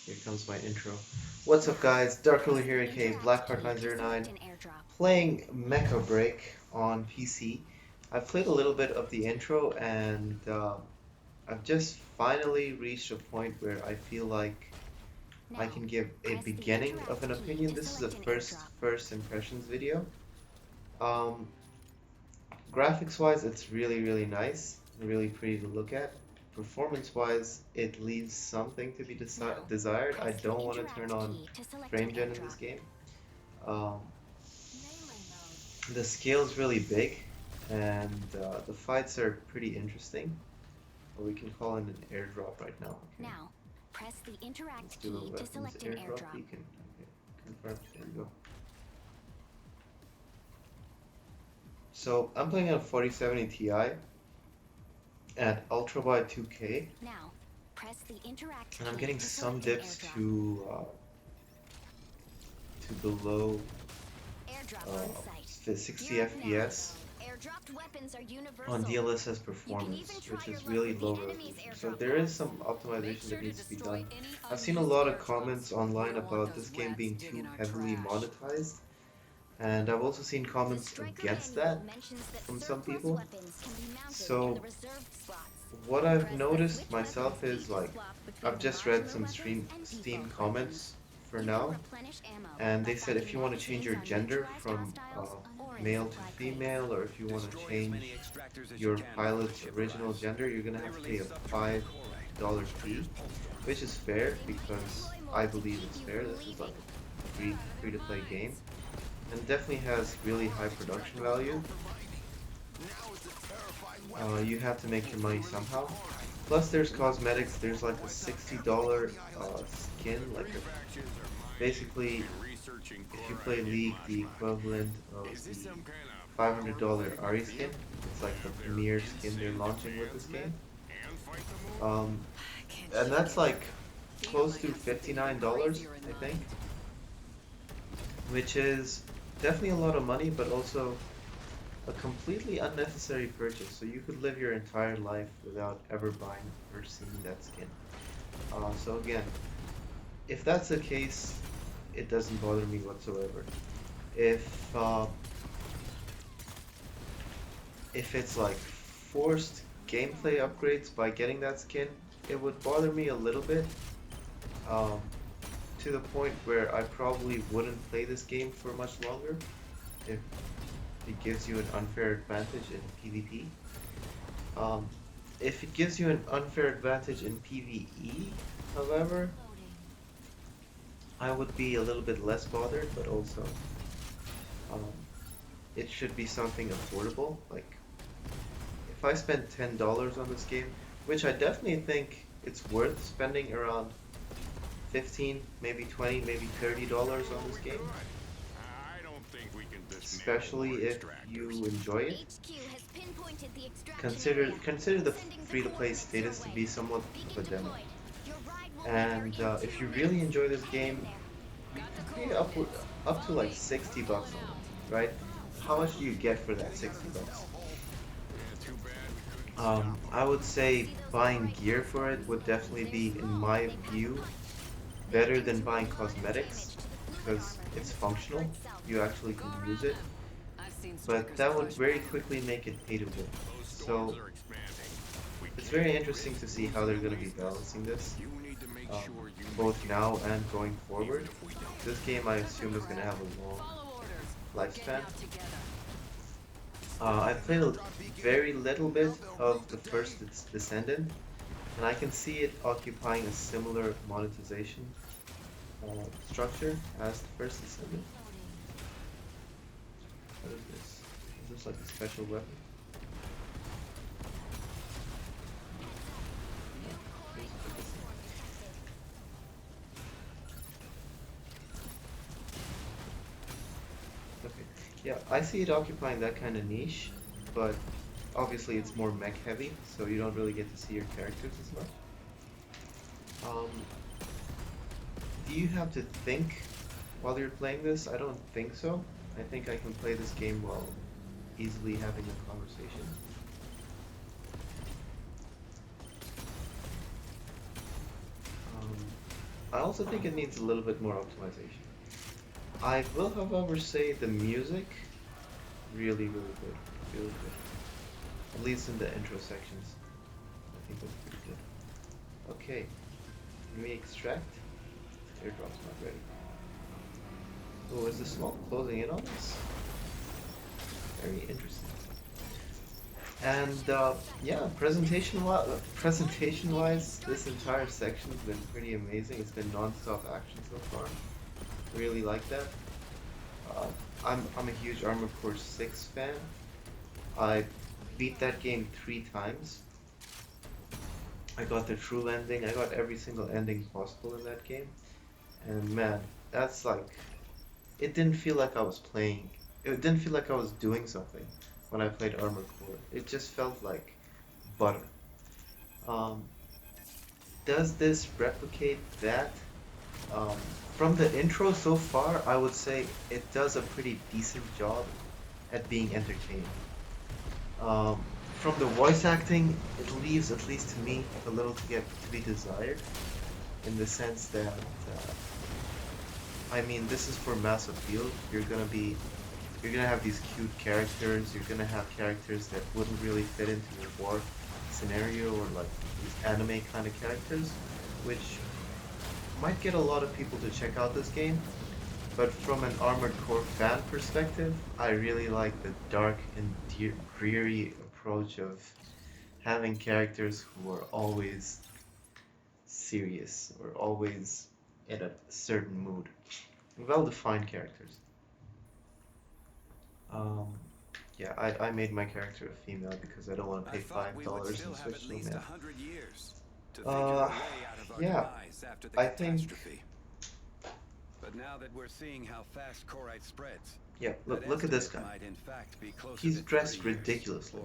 Here comes my intro. What's up, guys? Dark Ruler here, aka Blackheart909, playing Mecha Break on PC. I've played a little bit of the intro, and I've just finally reached a point where I feel like I can give a beginning of an opinion. This is a first impressions video. Um, Graphics-wise, it's really nice, really pretty to look at. Performance-wise, it leaves something to be desired. I don't want to turn on frame gen in this game. Um, the scale's really big, and the fights are pretty interesting. Or we can call it an airdrop right now. Okay. Now, press the interact Let's key do a to weapons select an airdrop airdrop. beacon. Okay, confirm. There we go. So I'm playing on a 4070 Ti at ultra wide 2K. Now, press the interact And I'm key getting to some select an dips airdrop. to below Airdrop on site. 60 Gear up FPS now. Airdropped weapons are universal. on DLSS You can performance, even try which your is luck really with the low enemy's resolution. So airdrop there is pods. some optimization Make sure that to needs to be destroy done. any I've seen a unused lot of airdrops. comments We online don't want about those this game rats being digging too our heavily trash. monetized, and I've also seen The comments striker against manual that mentions that from some surplus people. weapons can be mounted in So the reserved slots. what I've Press the noticed switch myself weapons is key to like swap between I've the just read modular some weapons and Steam default comments for weapons. You now, can replenish ammo and by they said if you finding want to change your magazines on gender neutralized from hostiles or in male to supply crates. female, or if you want to Destroy as change many extractors as you your can before pilot's the ship original arrives. gender, you're gonna They have to pay release a subterranean $5 core fee, triggers pulse which is fair because I believe it's fair. This is like a free to play game, and definitely has really high production value. You have to make your money somehow. Plus, there's cosmetics. There's like a $60 skin, like basically, if you play League, the equivalent of the $500 Ari skin. It's like the premier skin they're launching with this game. Um, and that's like close to $59, I think, which is definitely a lot of money, but also a completely unnecessary purchase. So you could live your entire life without ever buying or seeing that skin. So again, if that's the case, it doesn't bother me whatsoever. If it's like forced gameplay upgrades by getting that skin, it would bother me a little bit. Um, to the point where I probably wouldn't play this game for much longer if it gives you an unfair advantage in PvP. If it gives you an unfair advantage in PvE, however, I would be a little bit less bothered, but also um, it should be something affordable. Like, if I spend $10 on this game, which I definitely think it's worth spending around 15, maybe 20, maybe $30 on this game, especially if you enjoy it. HQ has pinpointed the extraction Consider the Sending the free-to-play coordinates status your to way. be somewhat of a Beacon demo. deployed. Your ride will And be there in if 2 you really minutes. enjoy this Head game, in there. you can pay up to like $60 on it, right? How much do you get for that $60? I would say buying gear for it would definitely be, in my view, better than buying cosmetics because it's functional. You actually can use it, but that would very quickly make it pay to win. So it's very interesting to see how they're going to be balancing this, um, both now and going forward. This game, I assume, is going to have a long lifespan. I've played a very little bit of the first Descendant, and I can see it occupying a similar monetization structure as the first Descendant. What is this? Is this like a special weapon? Okay. Yeah, I see it occupying that kind of niche, but obviously it's more mech heavy, so you don't really get to see your characters as much. Do you have to think while you're playing this? I don't think so. I think I can play this game while easily having a conversation. I also think it needs a little bit more optimization. I will, however, say the music really, really good, really good. At least in the intro sections, I think that's pretty good. Okay, let me extract. Airdrop's not ready. Oh, is the smoke closing in on us? Very interesting. And yeah, presentation-wise, this entire section's been pretty amazing. It's been non-stop action so far. Really like that. Uh, I'm a huge Armored Core 6 fan. I beat that game 3 times. I got the true ending. I got every single ending possible in that game. And man, that's like, it didn't feel like I was playing. It didn't feel like I was doing something when I played Armored Core. It just felt like butter. Um, does this replicate that? Um, from the intro so far, I would say it does a pretty decent job at being entertaining. From the voice acting, it leaves, at least to me, a little to be desired, in the sense that, I mean, this is for mass appeal. You're gonna have these cute characters. You're gonna have characters that wouldn't really fit into your war scenario, or like these anime kind of characters, which might get a lot of people to check out this game. But from an Armored Core fan perspective, I really like the dark and dreary approach of having characters who are always serious or always in a certain mood. Well-defined characters. Um, yeah, I made my character a female because I don't want to pay $5 and switch to a male. Uh, yeah, I think. But now that we're seeing how fast Corite spreads, Yeah, look at this guy. He's dressed ridiculously,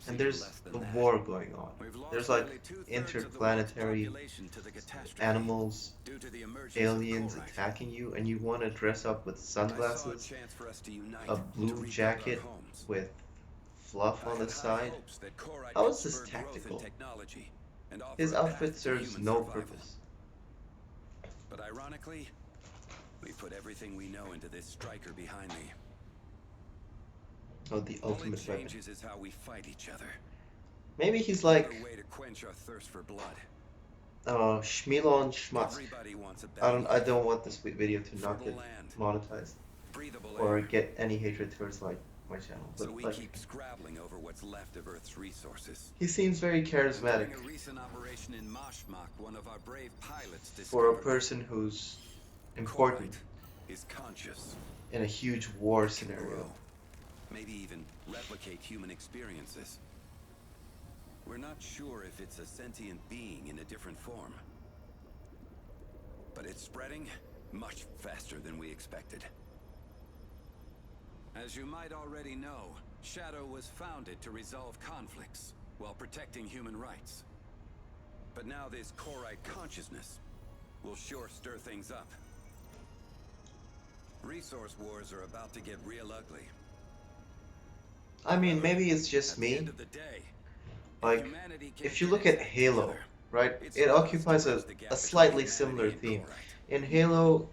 and there's a war going on. There's like interplanetary animals, aliens attacking you, and you want to dress up with sunglasses, a blue jacket with fluff on the side. How is this tactical? His outfit serves no purpose. But ironically, we put everything we know into this striker behind me. Oh, the All it ultimate weapon. changes is how we fight each other. Maybe he's like, A way to quench our thirst for blood. Schmilon Schmuck. Everybody wants a I don't want this video to not get land, monetized breathable or air. get any hatred towards my channel. So But we like, keep scrabbling over what's left of Earth's resources. he seems very charismatic During a recent operation in Mashmak, one of our brave pilots for a discovered person who's important Corite is conscious. in a huge war Can scenario. grow, maybe even replicate human experiences. We're not sure if it's a sentient being in a different form. But it's spreading much faster than we expected. As you might already know, Shadow was founded to resolve conflicts while protecting human rights. But now this Corite consciousness will sure stir things up. Resource wars are about to get real ugly. I mean, maybe it's just At the me. end of the day, Like, humanity can if you look at transact Halo, together. right, It's it lost occupies towards the gap a between slightly humanity similar and theme. Corite. In Halo,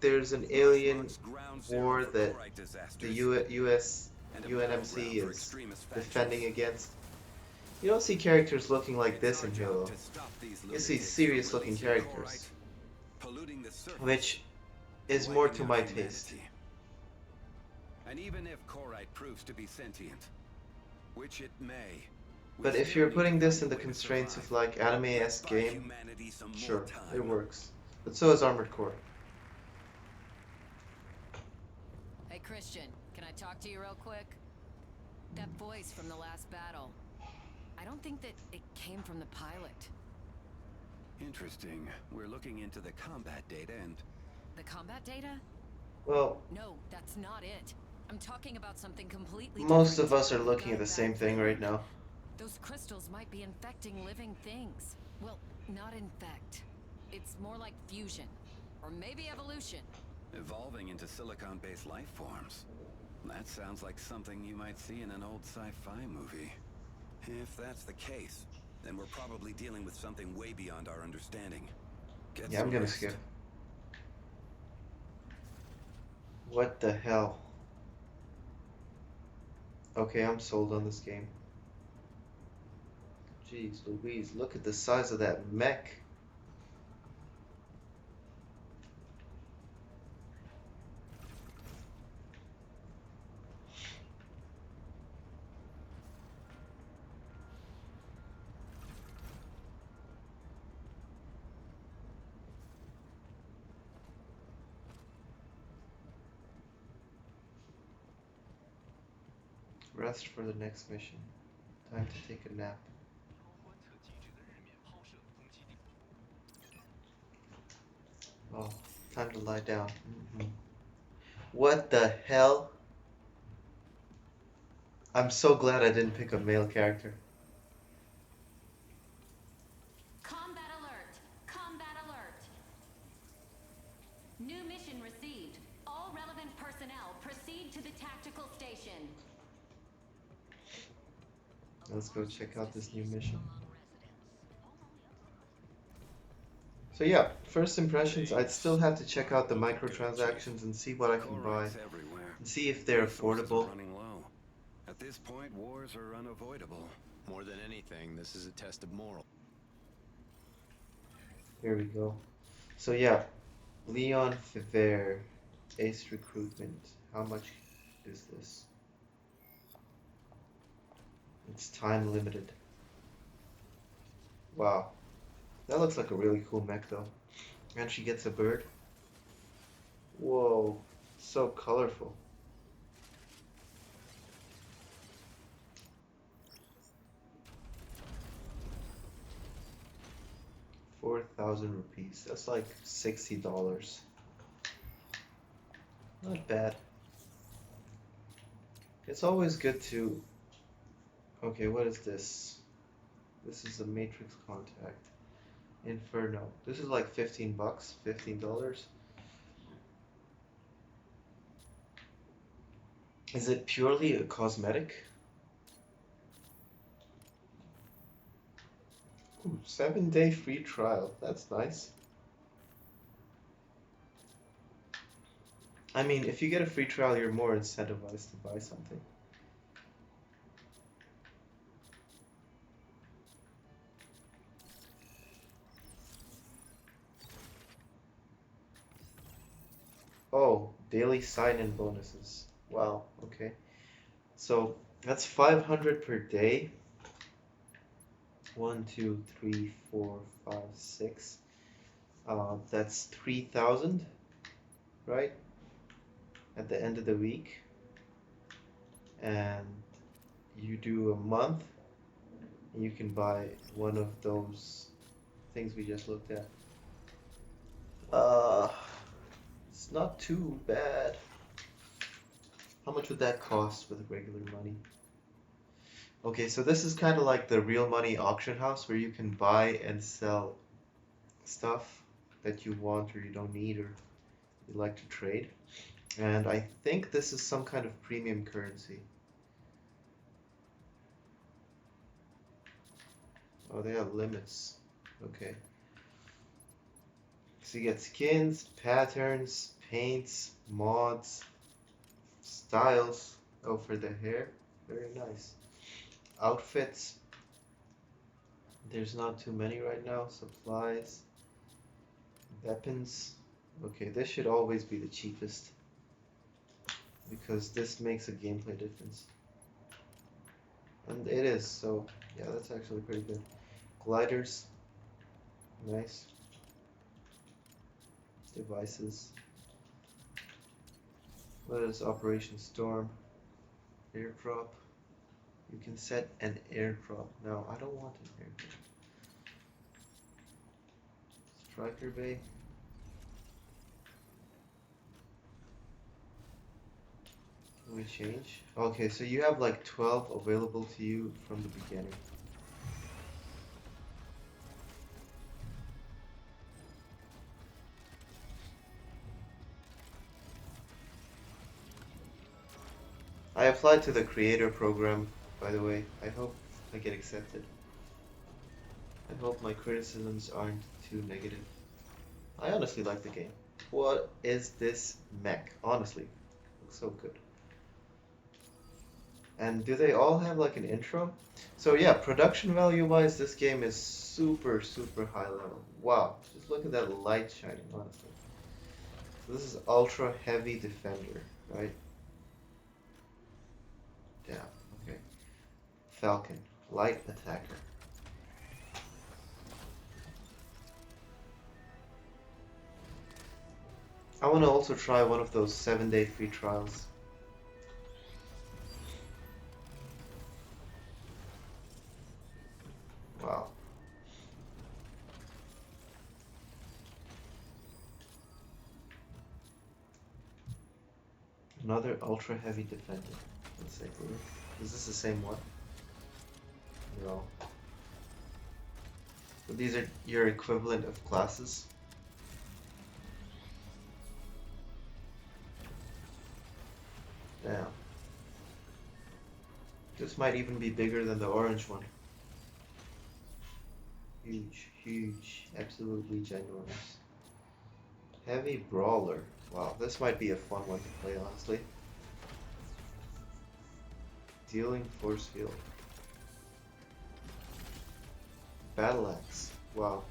there's an alien Mashmak's ground zero war for that Corite the disasters, US and a UNMC battleground for is extremist defending factions. against. You don't see characters looking like It's this our in job Halo. to stop these You see lunatics serious from looking releasing characters, Corite, polluting the surface, which and is more wiping to out my humanity. taste. And even if Corite proves to be sentient, which it may, we But if still you're need putting to this find in a the way to constraints survive. of like anime-esque Let's buy game, humanity some more sure, time. it works. But so is Armored Core. Hey, Christian, can I talk to you real quick? That voice from the last battle. I don't think that it came from the pilot. Interesting. We're looking into the combat data and The combat data? Well, No, that's not it. I'm talking about something completely most different. of us are I've looking got at a the same bad thing right feeling. now. Those crystals might be infecting living things. Well, not infect. It's more like fusion. Or maybe evolution. evolving into silicon-based life forms. That sounds like something you might see in an old sci-fi movie. If that's the case, then we're probably dealing with something way beyond our understanding. Get Yeah, I'm some gonna rest. skip. What the hell? Okay, I'm sold on this game. Jeez Louise, look at the size of that mech. Rest for the next mission. Time to take a nap. Oh, time to lie down. What the hell? I'm so glad I didn't pick a male character. Combat alert! Combat alert! New mission received. All relevant personnel proceed to the tactical station. Let's go check out this new mission. So yeah, first impressions, I'd still have to check out the microtransactions and see what I can buy. Corite's everywhere. And see if they're Resources are affordable. running low. At this point, wars are unavoidable. More than anything, this is a test of moral. Here we go. So yeah, Leon Fiver, Ace Recruitment. How much is this? It's time limited. Wow. That looks like a really cool mech though. And she gets a bird. Whoa, so colorful. ₹4,000. That's like $60. Not bad. It's always good to... Okay, what is this? This is a Matrix Contact. Inferno. This is like 15 bucks, $15. Is it purely a cosmetic? Ooh, 7-day free trial. That's nice. I mean, if you get a free trial, you're more incentivized to buy something. Oh, daily sign-in bonuses. Wow, okay. So that's 500 per day. 1, 2, 3, 4, 5, 6. That's 3,000, right? At the end of the week. And you do a month, and you can buy one of those things we just looked at. It's not too bad. How much would that cost with regular money? Okay, so this is kind of like the real money auction house where you can buy and sell stuff that you want or you don't need or you like to trade. And I think this is some kind of premium currency. Oh, they have limits. Okay. So you get skins, patterns, paints, mods, styles. Oh, for the hair. Very nice. Outfits. There's not too many right now. Supplies. Weapons. Okay, this should always be the cheapest, because this makes a gameplay difference. And it is, so yeah, that's actually pretty good. Gliders. Nice. Devices. What is Operation Storm? Airdrop. You can set an airdrop. No, I don't want an airdrop. Striker Bay. Can we change? Okay, so you have like 12 available to you from the beginning. I applied to the creator program, by the way. I hope I get accepted. I hope my criticisms aren't too negative. I honestly like the game. What is this mech? Honestly, looks so good. And do they all have like an intro? So yeah, production value wise, this game is super, super high level. Wow, just look at that light shining, honestly. So this is ultra heavy defender, right? Yeah, okay. Falcon, light attacker. I want to also try one of those 7-day free trials. Wow. Another ultra heavy defender. Let's take a look. Is this the same one? No. But these are your equivalent of classes. Damn. This might even be bigger than the orange one. Huge, huge, absolutely ginormous. Heavy brawler. Wow, this might be a fun one to play, honestly. Dealing force field. Battle axe. Wow.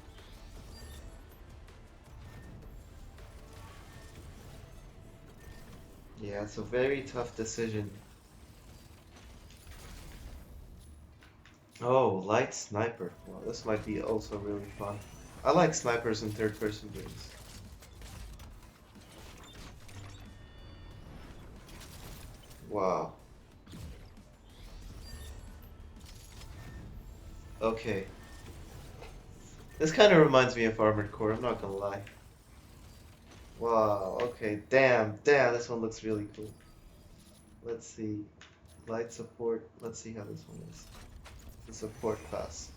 Yeah, it's a very tough decision. Oh, light sniper. Well, this might be also really fun. I like snipers in third-person games. Wow. Okay. This kind of reminds me of Armored Core, I'm not gonna lie. Wow, okay, damn, this one looks really cool. Let's see. Light support, let's see how this one is. The support class.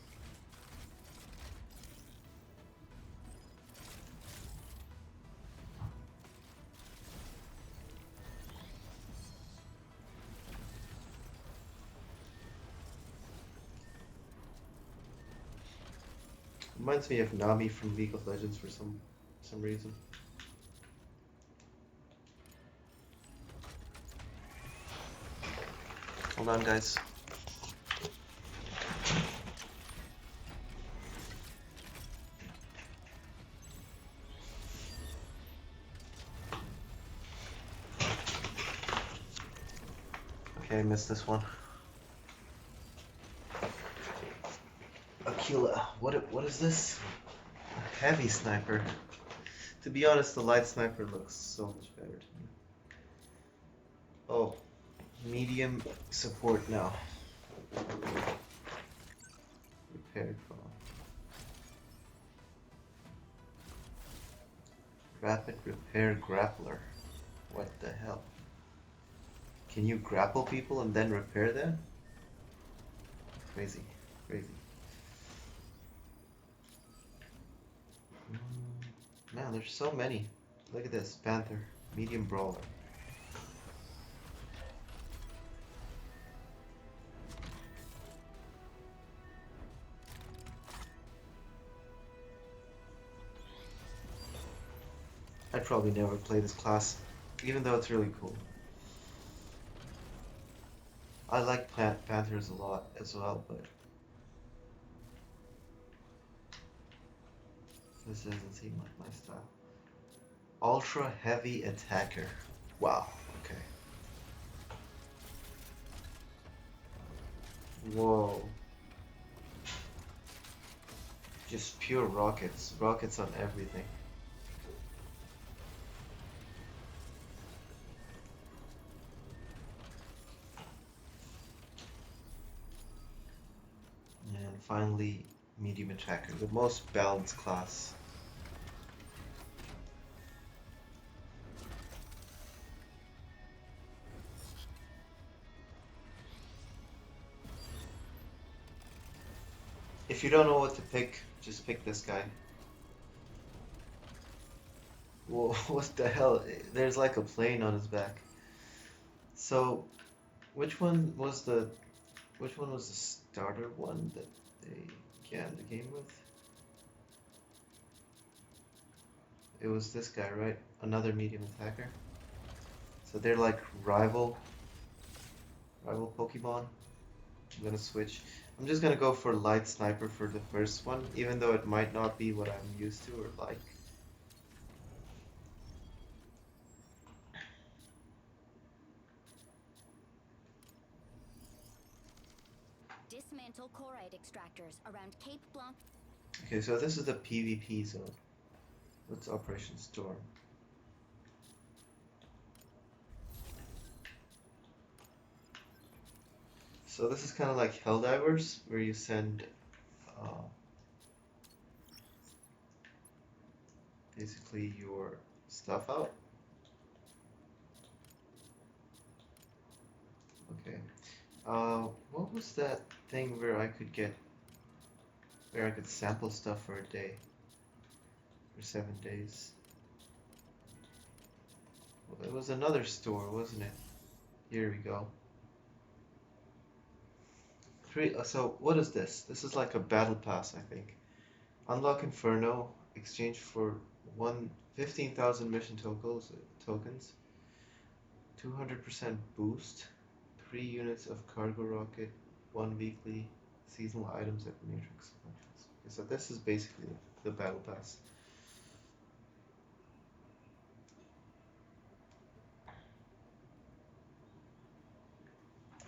Reminds me of Nami from League of Legends for some reason. Hold on, guys. Okay, I missed this one. Aquila, what is this? A heavy sniper. To be honest, the light sniper looks so much better to me. Oh, medium support now. Repair call. Rapid repair grappler. What the hell? Can you grapple people and then repair them? Crazy, crazy. Man, there's so many. Look at this, Panther, medium brawler. I'd probably never play this class, even though it's really cool. I like Panthers a lot as well, but this doesn't seem like my style. Ultra heavy attacker. Wow, okay. Whoa. Just pure rockets. Rockets on everything. And finally, medium attacker, the most balanced class. If you don't know what to pick, just pick this guy. Whoa, what the hell? There's like a plane on his back. So, which one was the starter one that they began the game with? it was this guy, right? Another medium attacker. So they're like rival Pokemon. I'm gonna switch. I'm just gonna go for light sniper for the first one, even though it might not be what I'm used to or like. Dismantle chloride extractors around Cape Blanc. Okay, so this is the PvP zone. What's Operation Storm? So this is kind of like Helldivers, where you send basically your stuff out. Okay. What was that thing where I could sample stuff for a day, for 7 days? Well, it was another store, wasn't it? Here we go. So what is this? This is like a battle pass, I think. Unlock Inferno, exchange for 15,000 mission tokens, 200% boost, 3 units of cargo rocket, 1 weekly seasonal items at Matrix functions. Okay, so this is basically the battle pass.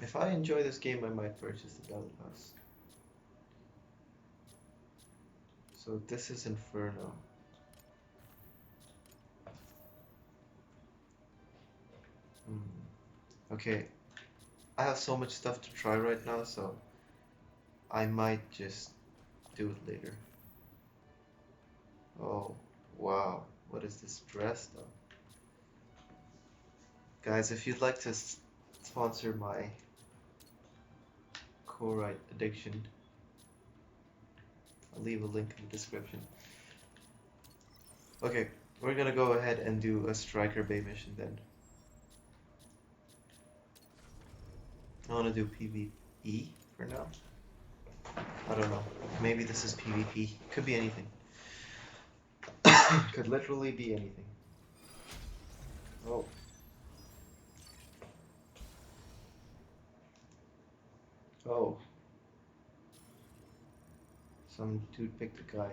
If I enjoy this game, I might purchase the battle pass. So this is Inferno. Okay, I have so much stuff to try right now, so I might just do it later. Oh, wow. What is this dress, though? Guys, if you'd like to sponsor my chloride addiction, I'll leave a link in the description. Okay, we're gonna go ahead and do a Striker Bay mission then. I wanna do PvE for now. I don't know. Maybe this is PvP. Could be anything. Could literally be anything. Oh. Oh. Some dude picked a guy.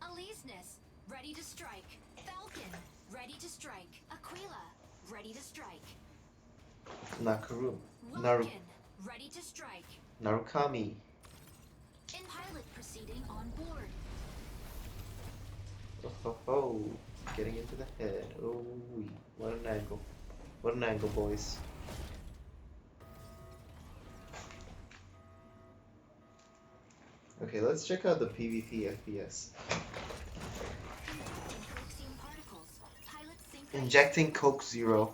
Aleseness, ready to strike. Falcon, ready to strike. Aquila, ready to strike. Nakaru. Willikin, ready to strike. Narukami. In pilot proceeding on board. Oh ho ho. Getting into the head. Oh, what an angle. What an angle, boys. Okay, let's check out the PvP FPS. Injecting Coke Zero.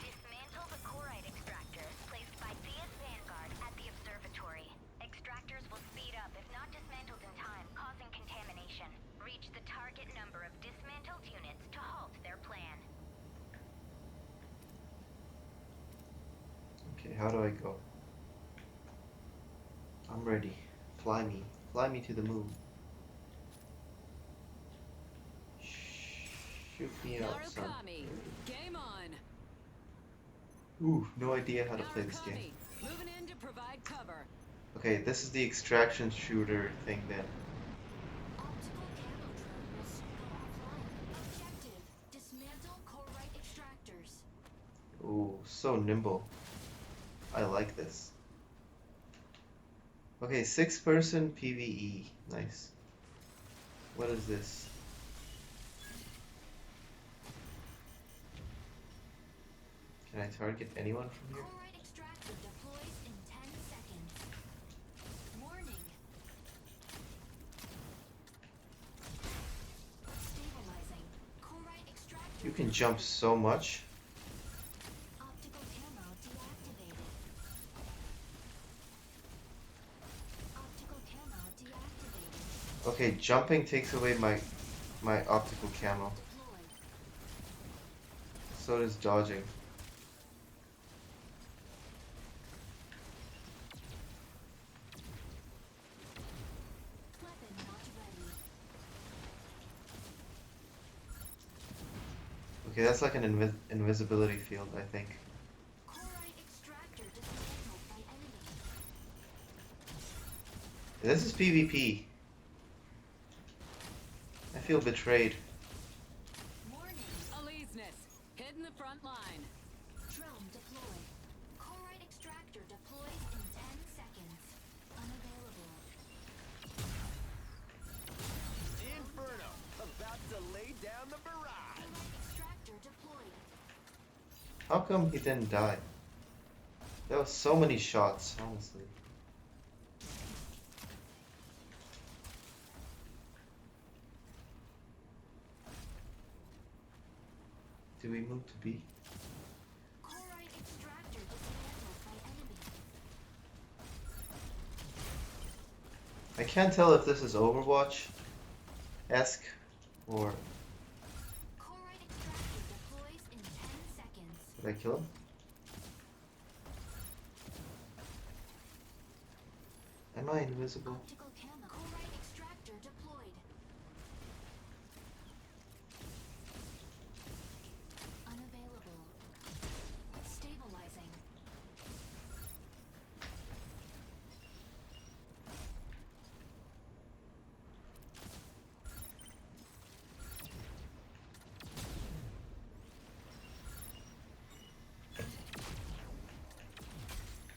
Dismantle the chloride extractors placed by CS Vanguard at the observatory. Extractors will speed up if not dismantled in time, causing contamination. Reach the target number of dismantled units to halt their plan. Okay, how do I go? I'm ready. Fly me. Fly me to the moon. Shoot me out, son. Narukami, game on. Ooh, no idea how to play this game. Narukami, moving in to provide cover. Okay, this is the extraction shooter thing then. Optical camo drone will soon go offline. Objective, dismantle chloride extractors. Ooh, so nimble. I like this. Okay, 6-person PvE. Nice. What is this? Can I target anyone from here? Chloride extractor deploys in 10 seconds. Warning. Stabilizing. Chloride extractor. You can jump so much. Optical camo deactivated. Optical camo deactivated. Okay, jumping takes away my optical camo. Deployed. So does dodging. Okay, that's like an invisibility field, I think. Chloride extractor dismantled by enemy. This is PvP. I feel betrayed. Warning. Aleseness, hit in the front line. Drone deployed. Chloride extractor deploys in 10 seconds. Unavailable. Inferno, about to lay down the barrage. Chloride extractor deployed. How come he didn't die? There was so many shots, honestly. Do we move to B? Chloride extractor dismantled by enemy. I can't tell if this is Overwatch-esque or... Chloride extractor deploys in 10 seconds. Did I kill him? Am I invisible? Optical camo. Chloride extractor deployed. Unavailable. Stabilizing.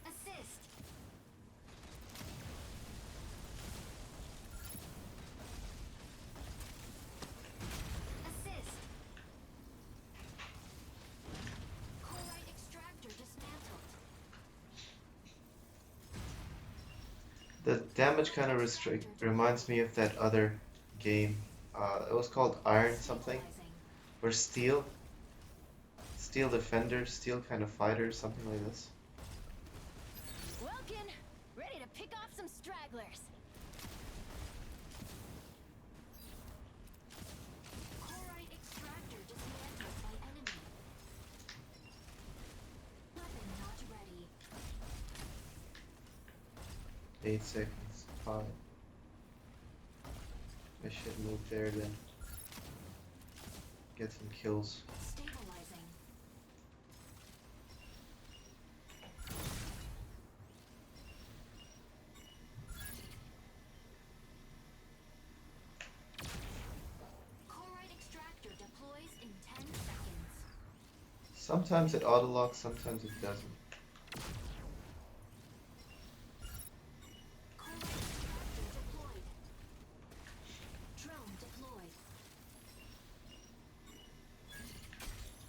Assist. Assist. Chloride extractor dismantled. The damage kind of reminds me of that other game. It was called Iron something, Stabilizing. or Steel Defender, Steel kind of fighter, something like this. Welkin, ready to pick off some stragglers. Chloride extractor dismantled by enemy. Weapon not ready. 8 seconds. 5. I should move there then. Get some kills. Stabilizing. Chloride extractor deploys in 10 seconds. Sometimes it auto-locks, sometimes it doesn't. Chloride extractor deployed. Drone deployed.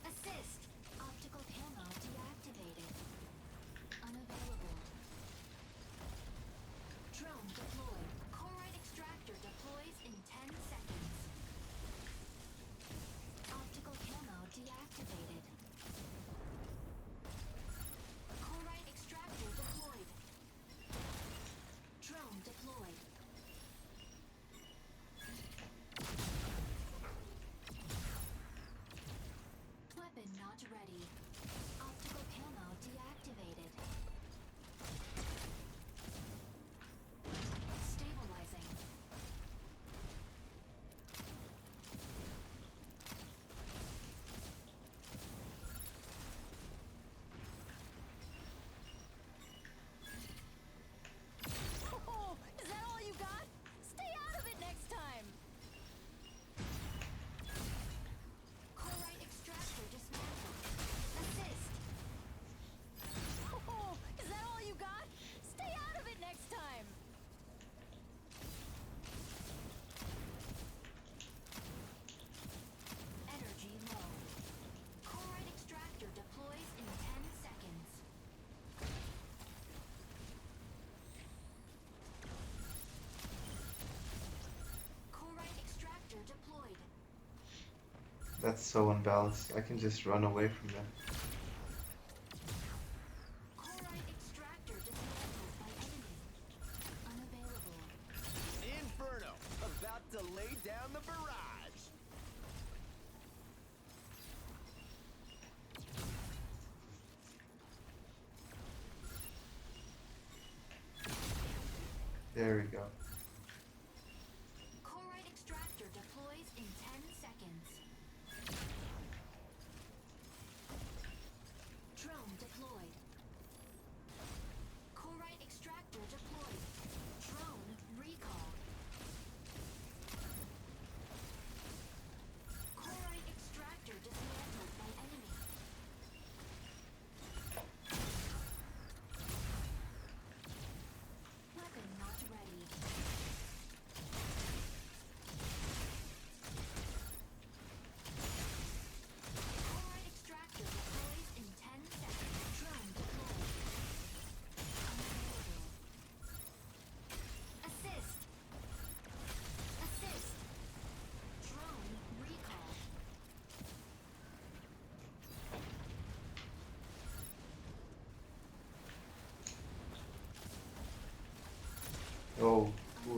Assist. Optical camo deactivated. Unavailable. Drone deployed. Chloride extractor deploys in 10 seconds. Optical camo deactivated. Chloride extractor deployed. Drone deployed. Weapon not ready. Optical camo deactivated. Stabilizing. Oh, is that all you got? Stay out of it next time. Chloride extractor dismantled. Assist. Oh, is that all you got? Stay out of it next time. Energy low. Chloride extractor deploys in 10 seconds. Chloride extractor deployed. That's so unbalanced. I can just run away from them. Chloride extractor dismantled by enemy. Unavailable. Inferno, about to lay down the barrage. There we go. Chloride extractor deploys in 10 seconds.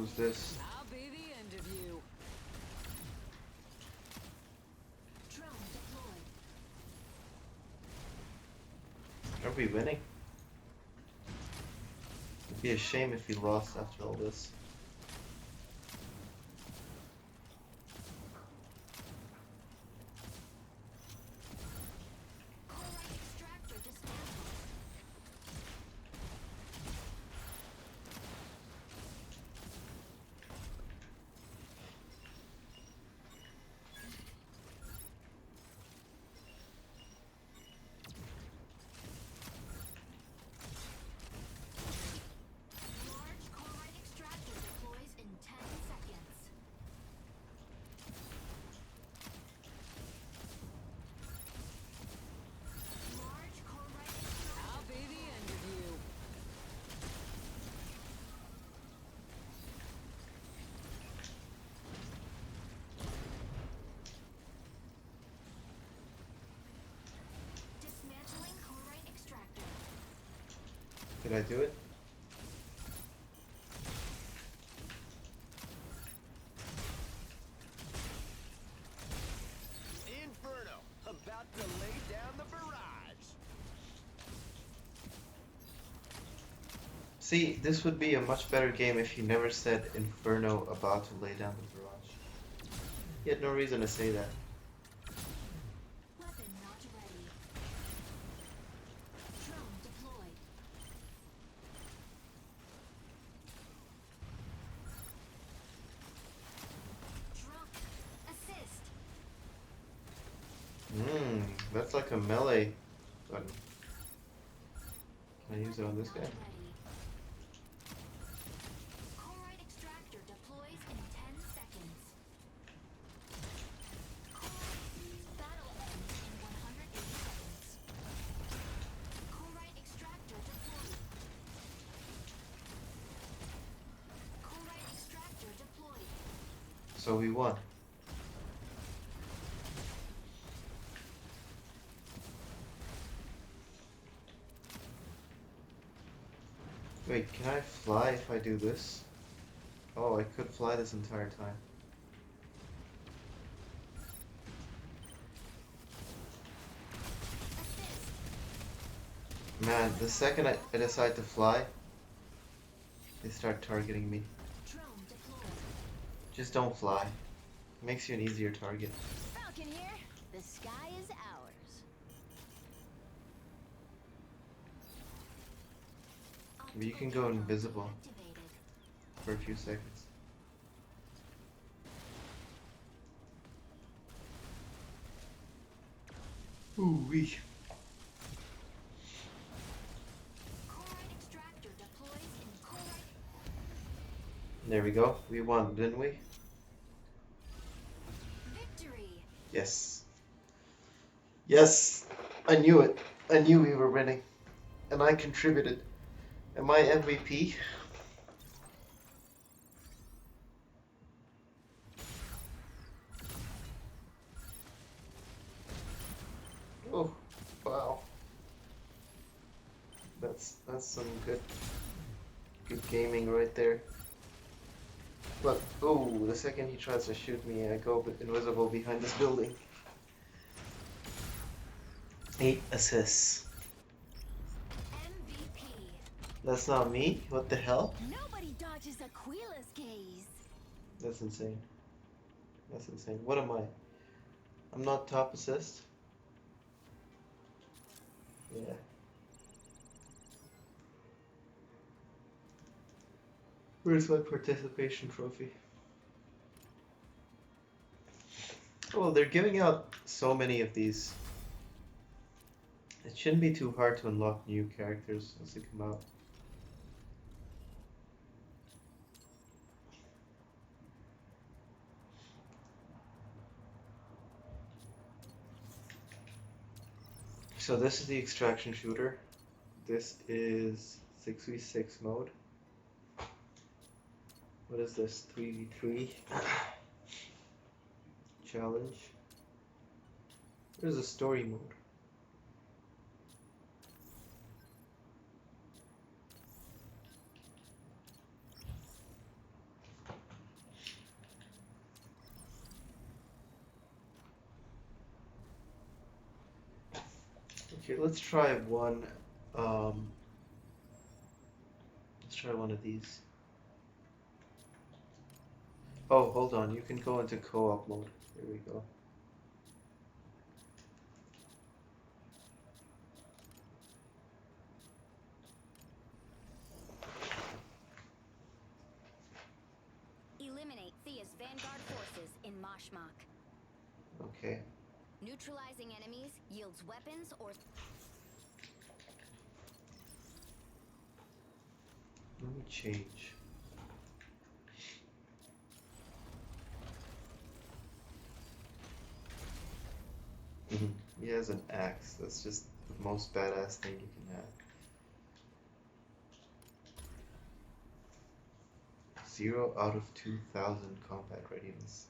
Who's this? I'll be the end of you. Drone deployed. Are we winning? It'd be a shame if we lost after all this. Chloride extractor dismantled. Large chloride extractor deploys in 10 seconds. Large chloride extractor. I'll be the end of you. Dismantling chloride extractor. Did I do it? Inferno, about to lay down the barrage. See, this would be a much better game if you never said Inferno about to lay down the barrage. You had no reason to say that. Weapon not ready. Drone deployed. Drone. Assist. That's like a melee button. Can I use it on this guy? Not ready. Chloride extractor deploys in 10 seconds. Battle ends in 180 seconds. Chloride extractor deployed. Chloride extractor deployed. So we won. Wait, can I fly if I do this? Oh, I could fly this entire time. Assist. Man, the second I decide to fly, they start targeting me. Drone deployed. Just don't fly. Makes you an easier target. Falcon here. The sky is ours. But you can go invisible Activated. for a few seconds. Ooh wee. Chloride extractor deploys in chloride. There we go. We won, didn't we? Victory. Yes. Yes! I knew it. I knew we were winning. And I contributed. Am I MVP? Oh, wow. That's some good gaming right there. But oh, the second he tries to shoot me, I go invisible behind this building. 8 assists. MVP. That's not me? What the hell? Nobody dodges Aquila's gaze. That's insane. That's insane. What am I? I'm not top assist? Yeah. Where's my participation trophy? Oh, they're giving out so many of these. It shouldn't be too hard to unlock new characters as they come out. So this is the extraction shooter. This is 6v6 mode. What is this? 3v3 challenge. There's a story mode. Okay, let's try one. Um, let's try one of these. Oh, hold on. You can go into co-op mode. Here we go. Eliminate Thea's Vanguard forces in Mashmak. Okay. Neutralizing enemies yields weapons or... Let me change. He has an axe. That's just the most badass thing you can have. 0 out of 2,000 combat readiness.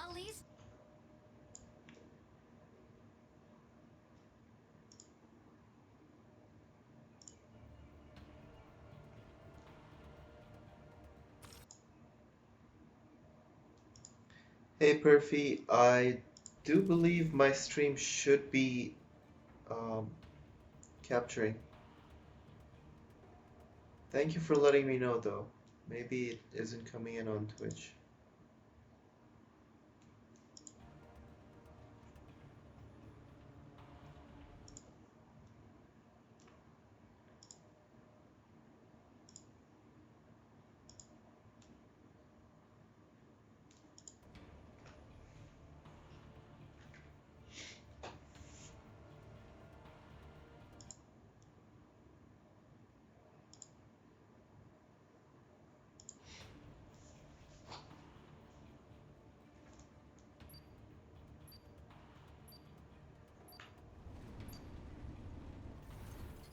Elise... Hey Perfy, I do believe my stream should be um, capturing. Thank you for letting me know though. Maybe it isn't coming in on Twitch.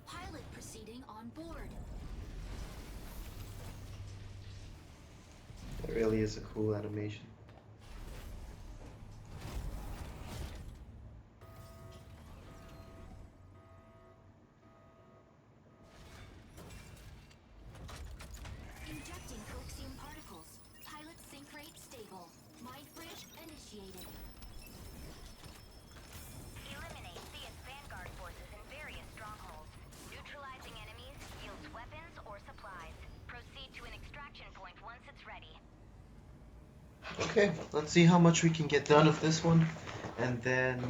Pilot proceeding on board. That really is a cool animation. Injecting coaxium particles. Pilot sync rate stable. Mind bridge initiated. Eliminate Thea's Vanguard forces in various strongholds. Neutralizing enemies yields weapons or supplies. Proceed to an extraction point once it's ready. Okay, let's see how much we can get done of this one. And then,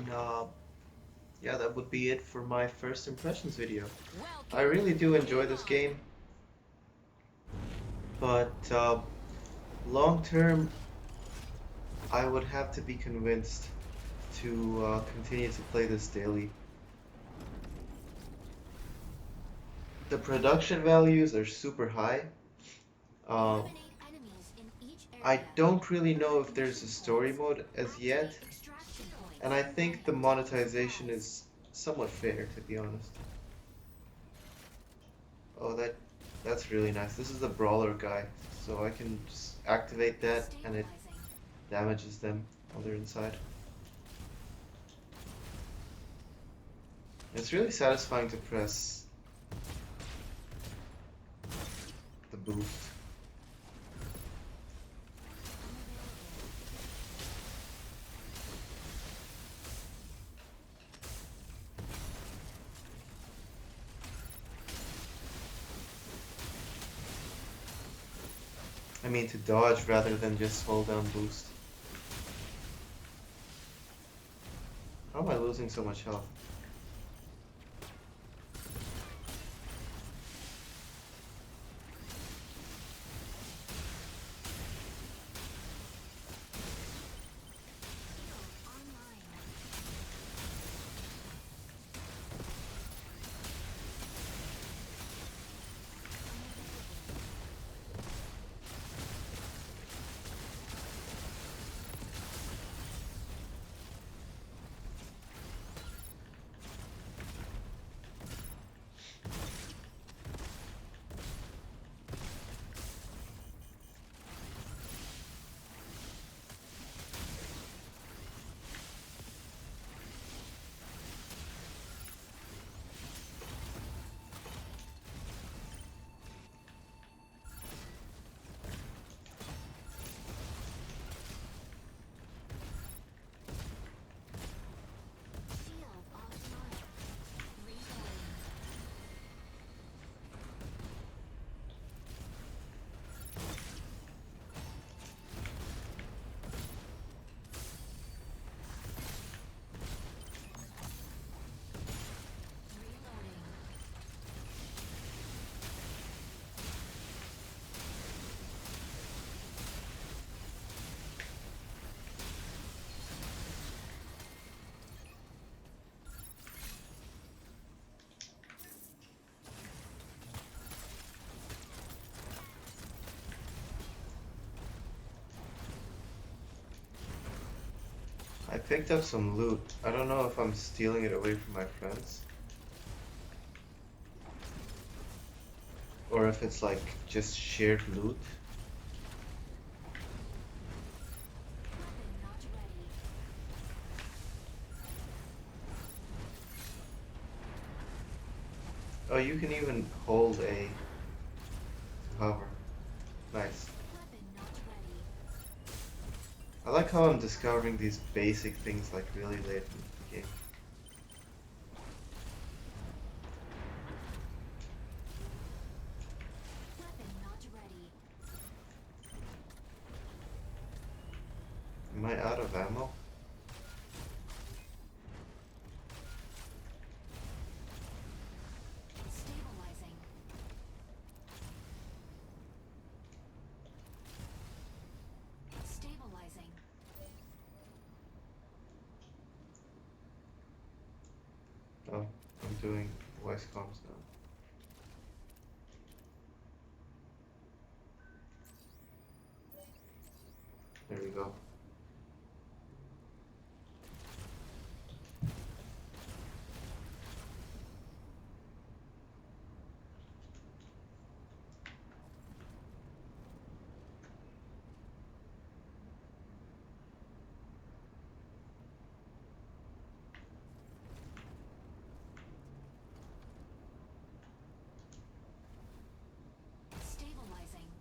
yeah, that would be it for my first impressions video. I really do enjoy this game. But long term, I would have to be convinced to continue to play this daily. The production values are super high. Eliminate enemies in each area. I don't really know if there's a story mode as yet, Extraction point. and I think the monetization is somewhat fair, to be honest. Oh, that's really nice. This is the brawler guy, so I can just activate that and it Stabilizing. damages them while they're inside. It's really satisfying to press the boost. I mean to dodge rather than just hold down boost. How am I losing so much health? Online. I picked up some loot. I don't know if I'm stealing it away from my friends or if it's like just shared loot. Weapon not ready. Oh, you can even hold A to hover. Nice. Weapon not ready. I like how I'm discovering these basic things like really late in the game. Weapon not ready. Am I out of ammo? Stabilizing. Stabilizing. Oh, I'm doing voice comms now. There we go. Stabilizing.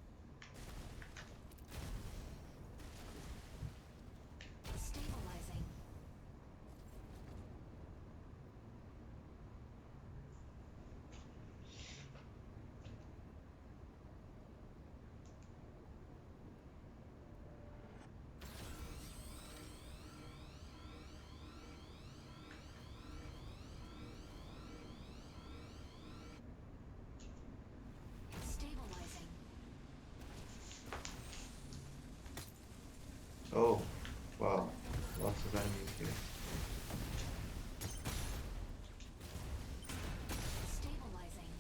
Stabilizing. Stabilizing. Oh, wow. Lots of enemies here. Stabilizing.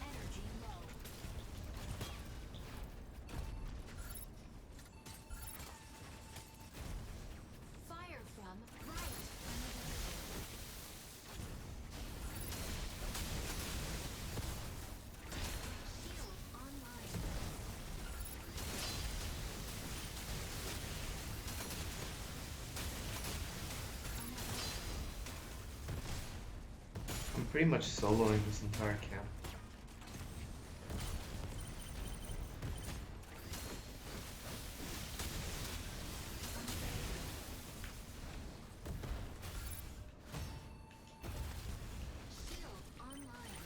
Energy low. Fire from right. Shield online. I'm pretty much soloing this entire camp. Shield online.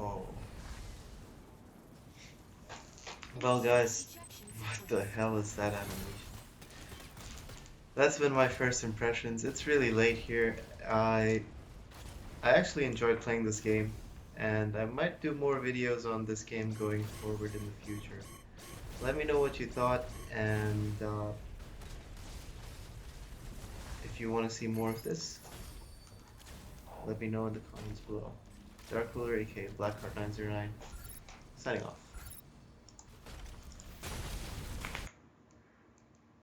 Oh. Well, guys, what the hell is that animation? That's been my first impressions. It's really late here. I actually enjoyed playing this game, and I might do more videos on this game going forward in the future. Let me know what you thought, and if you want to see more of this, let me know in the comments below. Dark Ruler, aka Blackheart909, signing off.